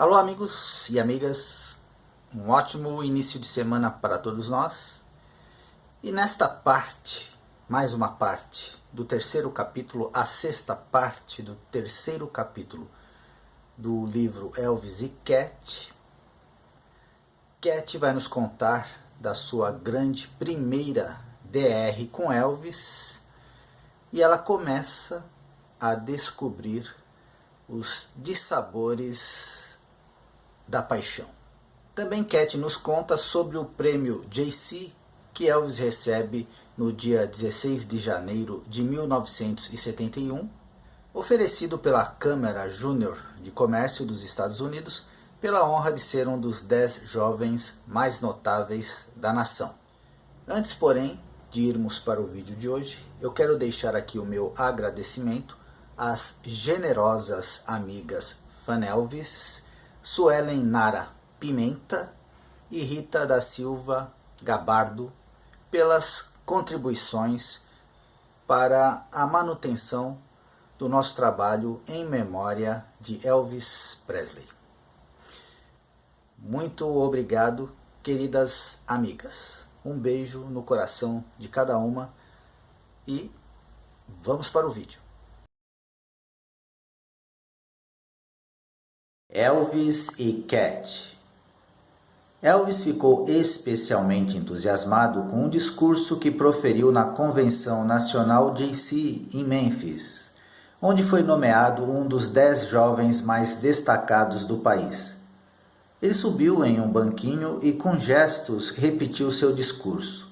Alô, amigos e amigas, um ótimo início de semana para todos nós. E nesta parte, mais uma parte do terceiro capítulo, a sexta parte do terceiro capítulo do livro Elvis e Cat. Cat vai nos contar da sua grande primeira DR com Elvis e ela começa a descobrir os dissabores da paixão. Também Cat nos conta sobre o prêmio JC que Elvis recebe no dia 16 de janeiro de 1971, oferecido pela Câmara Júnior de Comércio dos Estados Unidos pela honra de ser um dos 10 jovens mais notáveis da nação. Antes, porém, de irmos para o vídeo de hoje, eu quero deixar aqui o meu agradecimento às generosas amigas Fan Elvis, Suelen Nara Pimenta e Rita da Silva Gabardo pelas contribuições para a manutenção do nosso trabalho em memória de Elvis Presley. Muito obrigado, queridas amigas. Um beijo no coração de cada uma e vamos para o vídeo. Elvis e Cat. Elvis ficou especialmente entusiasmado com um discurso que proferiu na Convenção Nacional JC em Memphis, onde foi nomeado um dos 10 jovens mais destacados do país. Ele subiu em um banquinho e com gestos repetiu seu discurso.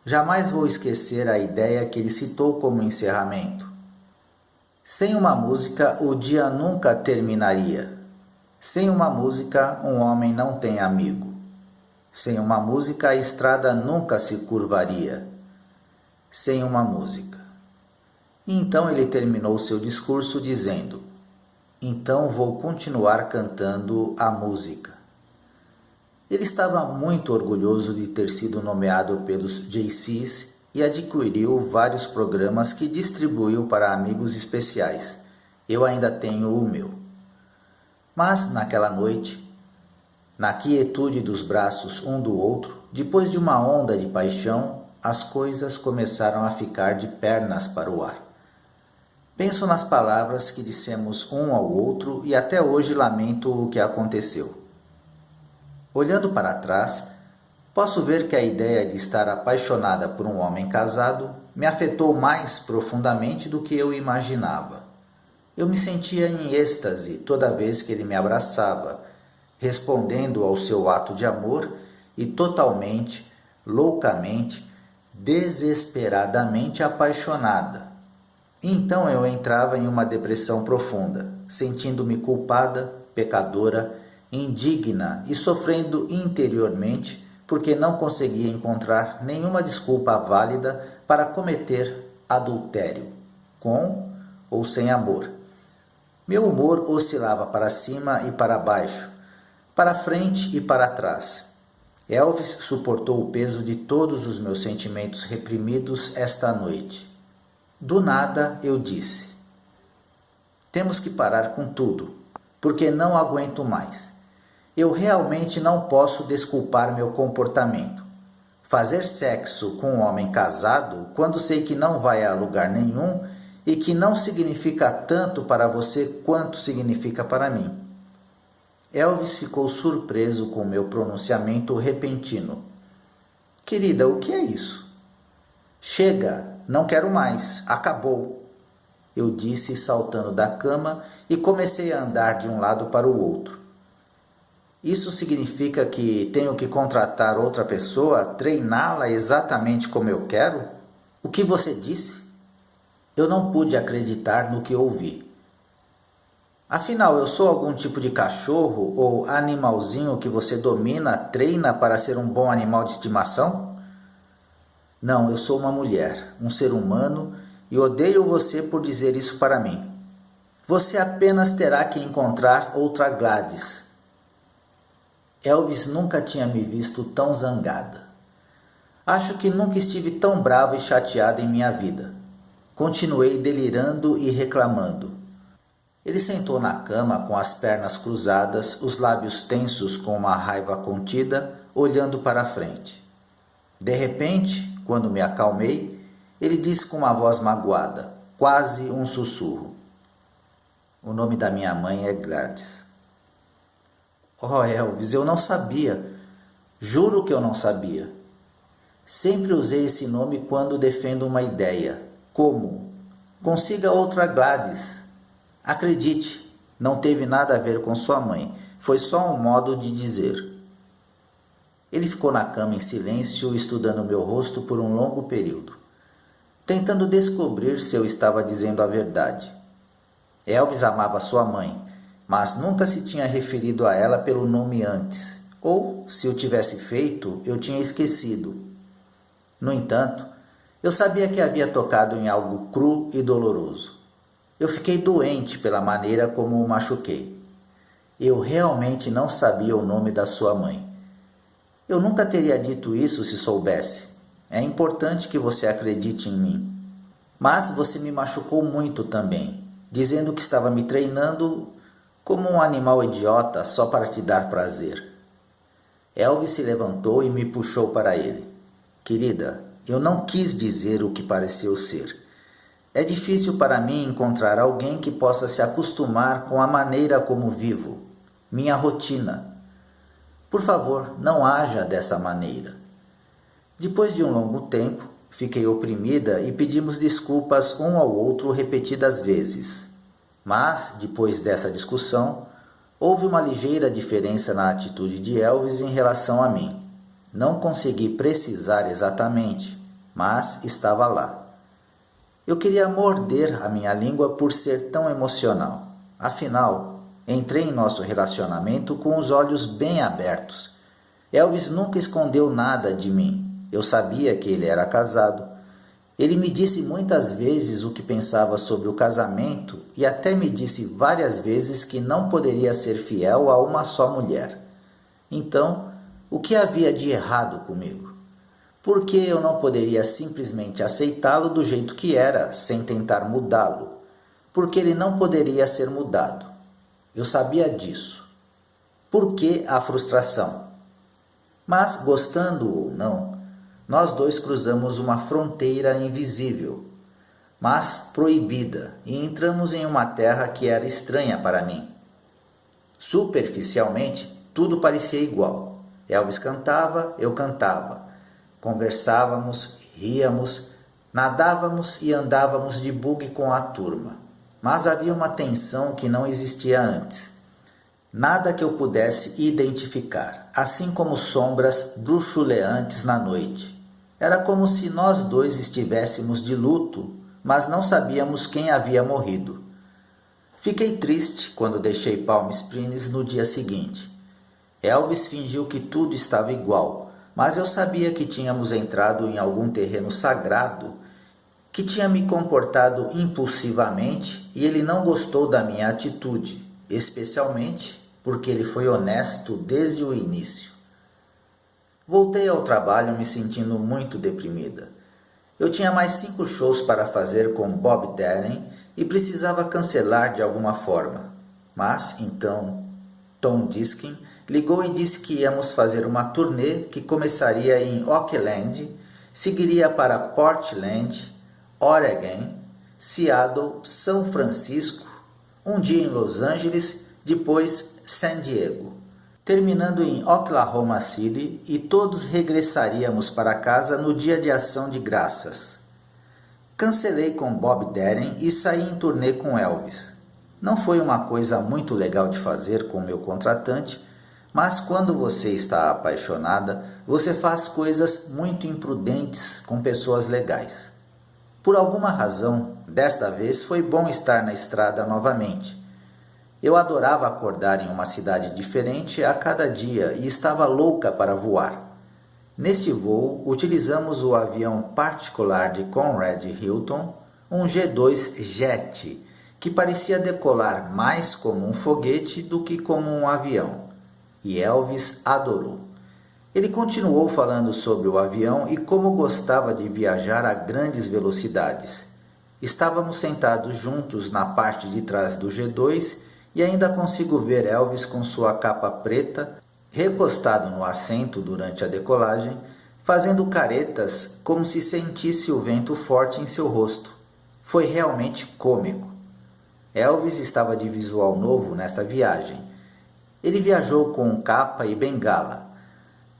Jamais vou esquecer a ideia que ele citou como encerramento. Sem uma música, o dia nunca terminaria. Sem uma música, um homem não tem amigo. Sem uma música, a estrada nunca se curvaria. Sem uma música. E então ele terminou seu discurso dizendo: então vou continuar cantando a música. Ele estava muito orgulhoso de ter sido nomeado pelos JCs e adquiriu vários programas que distribuiu para amigos especiais. Eu ainda tenho o meu. Mas, naquela noite, na quietude dos braços um do outro, depois de uma onda de paixão, as coisas começaram a ficar de pernas para o ar. Penso nas palavras que dissemos um ao outro e até hoje lamento o que aconteceu. Olhando para trás, posso ver que a ideia de estar apaixonada por um homem casado me afetou mais profundamente do que eu imaginava. Eu me sentia em êxtase toda vez que ele me abraçava, respondendo ao seu ato de amor e totalmente, loucamente, desesperadamente apaixonada. Então eu entrava em uma depressão profunda, sentindo-me culpada, pecadora, indigna e sofrendo interiormente porque não conseguia encontrar nenhuma desculpa válida para cometer adultério, com ou sem amor. Meu humor oscilava para cima e para baixo, para frente e para trás. Elvis suportou o peso de todos os meus sentimentos reprimidos esta noite. Do nada eu disse: temos que parar com tudo, porque não aguento mais. Eu realmente não posso desculpar meu comportamento. Fazer sexo com um homem casado, quando sei que não vai a lugar nenhum e que não significa tanto para você quanto significa para mim. Elvis ficou surpreso com meu pronunciamento repentino. Querida, o que é isso? Chega, não quero mais, acabou. Eu disse saltando da cama e comecei a andar de um lado para o outro. Isso significa que tenho que contratar outra pessoa, treiná-la exatamente como eu quero? O que você disse? Eu não pude acreditar no que ouvi. Afinal, eu sou algum tipo de cachorro ou animalzinho que você domina, treina para ser um bom animal de estimação? Não, eu sou uma mulher, um ser humano, e odeio você por dizer isso para mim. Você apenas terá que encontrar outra Gladys. Elvis nunca tinha me visto tão zangada. Acho que nunca estive tão brava e chateada em minha vida. Continuei delirando e reclamando. Ele sentou na cama com as pernas cruzadas, os lábios tensos com uma raiva contida, olhando para a frente. De repente, quando me acalmei, ele disse com uma voz magoada, quase um sussurro: "O nome da minha mãe é Gladys." Oh, Elvis, eu não sabia. Juro que eu não sabia. Sempre usei esse nome quando defendo uma ideia. Como? Consiga outra Gladys. Acredite, não teve nada a ver com sua mãe. Foi só um modo de dizer. Ele ficou na cama em silêncio, estudando meu rosto por um longo período, tentando descobrir se eu estava dizendo a verdade. Elvis amava sua mãe, mas nunca se tinha referido a ela pelo nome antes, ou, se o tivesse feito, eu tinha esquecido. No entanto, eu sabia que havia tocado em algo cru e doloroso. Eu fiquei doente pela maneira como o machuquei. Eu realmente não sabia o nome da sua mãe. Eu nunca teria dito isso se soubesse. É importante que você acredite em mim. Mas você me machucou muito também, dizendo que estava me treinando como um animal idiota só para te dar prazer. Elvis se levantou e me puxou para ele. Querida, eu não quis dizer o que pareceu ser. É difícil para mim encontrar alguém que possa se acostumar com a maneira como vivo, minha rotina. Por favor, não haja dessa maneira. Depois de um longo tempo, fiquei oprimida e pedimos desculpas um ao outro repetidas vezes. Mas, depois dessa discussão, houve uma ligeira diferença na atitude de Elvis em relação a mim. Não consegui precisar exatamente, mas estava lá. Eu queria morder a minha língua por ser tão emocional. Afinal, entrei em nosso relacionamento com os olhos bem abertos. Elvis nunca escondeu nada de mim. Eu sabia que ele era casado. Ele me disse muitas vezes o que pensava sobre o casamento e até me disse várias vezes que não poderia ser fiel a uma só mulher. Então, o que havia de errado comigo? Por que eu não poderia simplesmente aceitá-lo do jeito que era, sem tentar mudá-lo? Porque ele não poderia ser mudado. Eu sabia disso. Por que a frustração? Mas, gostando ou não, nós dois cruzamos uma fronteira invisível, mas proibida, e entramos em uma terra que era estranha para mim. Superficialmente, tudo parecia igual. Elvis cantava, eu cantava. Conversávamos, ríamos, nadávamos e andávamos de buggy com a turma. Mas havia uma tensão que não existia antes. Nada que eu pudesse identificar, assim como sombras bruxuleantes na noite. Era como se nós dois estivéssemos de luto, mas não sabíamos quem havia morrido. Fiquei triste quando deixei Palm Springs no dia seguinte. Elvis fingiu que tudo estava igual, mas eu sabia que tínhamos entrado em algum terreno sagrado, que tinha me comportado impulsivamente e ele não gostou da minha atitude, especialmente porque ele foi honesto desde o início. Voltei ao trabalho me sentindo muito deprimida. Eu tinha mais 5 shows para fazer com Bob Dylan e precisava cancelar de alguma forma. Mas, então, Tom Diskin ligou e disse que íamos fazer uma turnê que começaria em Oakland, seguiria para Portland, Oregon, Seattle, São Francisco, um dia em Los Angeles, depois San Diego, terminando em Oklahoma City, e todos regressaríamos para casa no dia de ação de graças. Cancelei com Bob Dylan e saí em turnê com Elvis. Não foi uma coisa muito legal de fazer com meu contratante, mas quando você está apaixonada, você faz coisas muito imprudentes com pessoas legais. Por alguma razão, desta vez foi bom estar na estrada novamente. Eu adorava acordar em uma cidade diferente a cada dia e estava louca para voar. Neste voo, utilizamos o avião particular de Conrad Hilton, um G2 Jet, que parecia decolar mais como um foguete do que como um avião. E Elvis adorou. Ele continuou falando sobre o avião e como gostava de viajar a grandes velocidades. Estávamos sentados juntos na parte de trás do G2 e ainda consigo ver Elvis com sua capa preta, recostado no assento durante a decolagem, fazendo caretas como se sentisse o vento forte em seu rosto. Foi realmente cômico. Elvis estava de visual novo nesta viagem. Ele viajou com capa e bengala.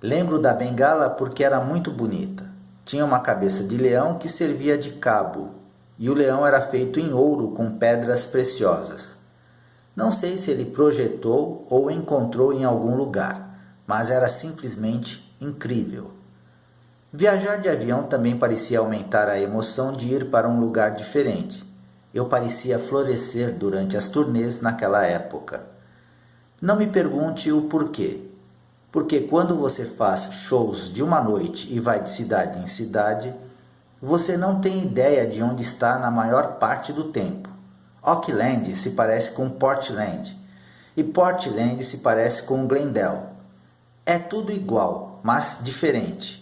Lembro da bengala porque era muito bonita. Tinha uma cabeça de leão que servia de cabo, e o leão era feito em ouro com pedras preciosas. Não sei se ele projetou ou encontrou em algum lugar, mas era simplesmente incrível. Viajar de avião também parecia aumentar a emoção de ir para um lugar diferente. Eu parecia florescer durante as turnês naquela época. Não me pergunte o porquê. Porque quando você faz shows de uma noite e vai de cidade em cidade, você não tem ideia de onde está na maior parte do tempo. Auckland se parece com Portland e Portland se parece com Glendale. É tudo igual, mas diferente.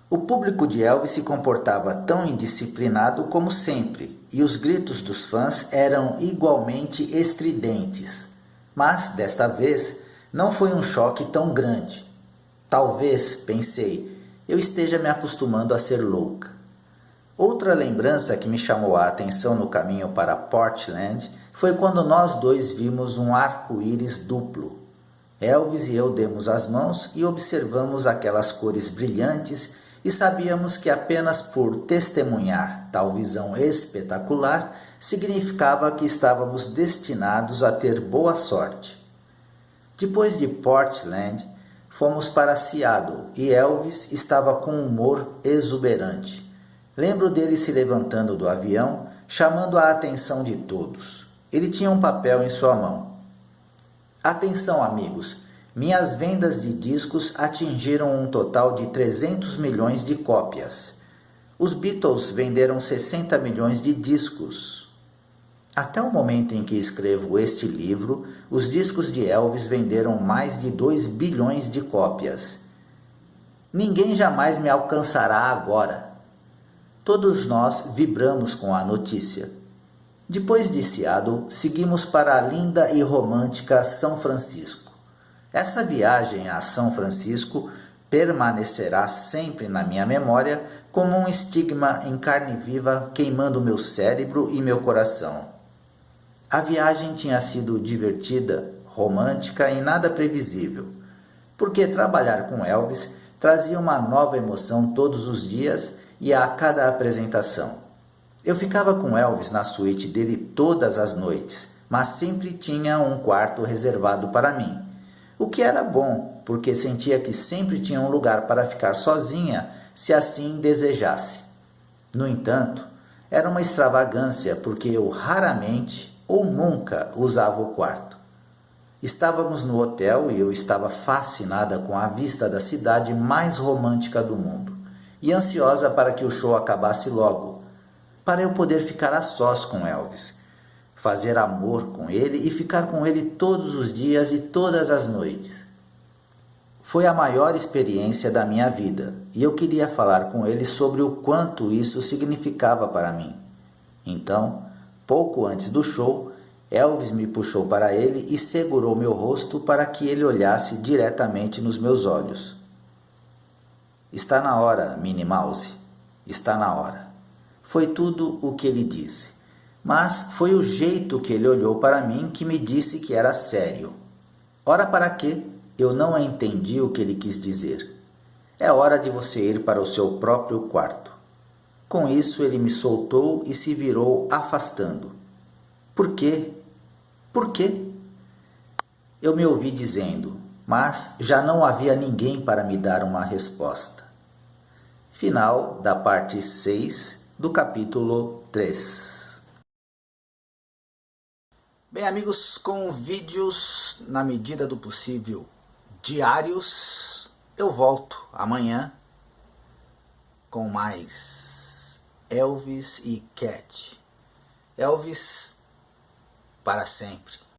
O público de Elvis se comportava tão indisciplinado como sempre, e os gritos dos fãs eram igualmente estridentes. Mas, desta vez, não foi um choque tão grande. Talvez, pensei, eu esteja me acostumando a ser louca. Outra lembrança que me chamou a atenção no caminho para Portland foi quando nós dois vimos um arco-íris duplo. Elvis e eu demos as mãos e observamos aquelas cores brilhantes e sabíamos que apenas por testemunhar tal visão espetacular significava que estávamos destinados a ter boa sorte. Depois de Portland, fomos para Seattle e Elvis estava com um humor exuberante. Lembro dele se levantando do avião, chamando a atenção de todos. Ele tinha um papel em sua mão. Atenção, amigos! Minhas vendas de discos atingiram um total de 300 milhões de cópias. Os Beatles venderam 60 milhões de discos. Até o momento em que escrevo este livro, os discos de Elvis venderam mais de 2 bilhões de cópias. Ninguém jamais me alcançará agora. Todos nós vibramos com a notícia. Depois de Seattle, seguimos para a linda e romântica São Francisco. Essa viagem a São Francisco permanecerá sempre na minha memória como um estigma em carne viva queimando meu cérebro e meu coração. A viagem tinha sido divertida, romântica e nada previsível, porque trabalhar com Elvis trazia uma nova emoção todos os dias e a cada apresentação. Eu ficava com Elvis na suíte dele todas as noites, mas sempre tinha um quarto reservado para mim, o que era bom, porque sentia que sempre tinha um lugar para ficar sozinha, se assim desejasse. No entanto, era uma extravagância, porque eu raramente ou nunca usava o quarto. Estávamos no hotel e eu estava fascinada com a vista da cidade mais romântica do mundo e ansiosa para que o show acabasse logo, para eu poder ficar a sós com Elvis, fazer amor com ele e ficar com ele todos os dias e todas as noites. Foi a maior experiência da minha vida e eu queria falar com ele sobre o quanto isso significava para mim. Então, pouco antes do show, Elvis me puxou para ele e segurou meu rosto para que ele olhasse diretamente nos meus olhos. Está na hora, Minnie Mouse. Está na hora. Foi tudo o que ele disse. Mas foi o jeito que ele olhou para mim que me disse que era sério. Ora para quê? Eu não entendi o que ele quis dizer. É hora de você ir para o seu próprio quarto. Com isso ele me soltou e se virou afastando. Por quê? Por quê? Eu me ouvi dizendo, mas já não havia ninguém para me dar uma resposta. Final da parte 6 do capítulo 3. Bem, amigos, com vídeos, na medida do possível, diários, eu volto amanhã com mais Elvis e Cat. Elvis para sempre.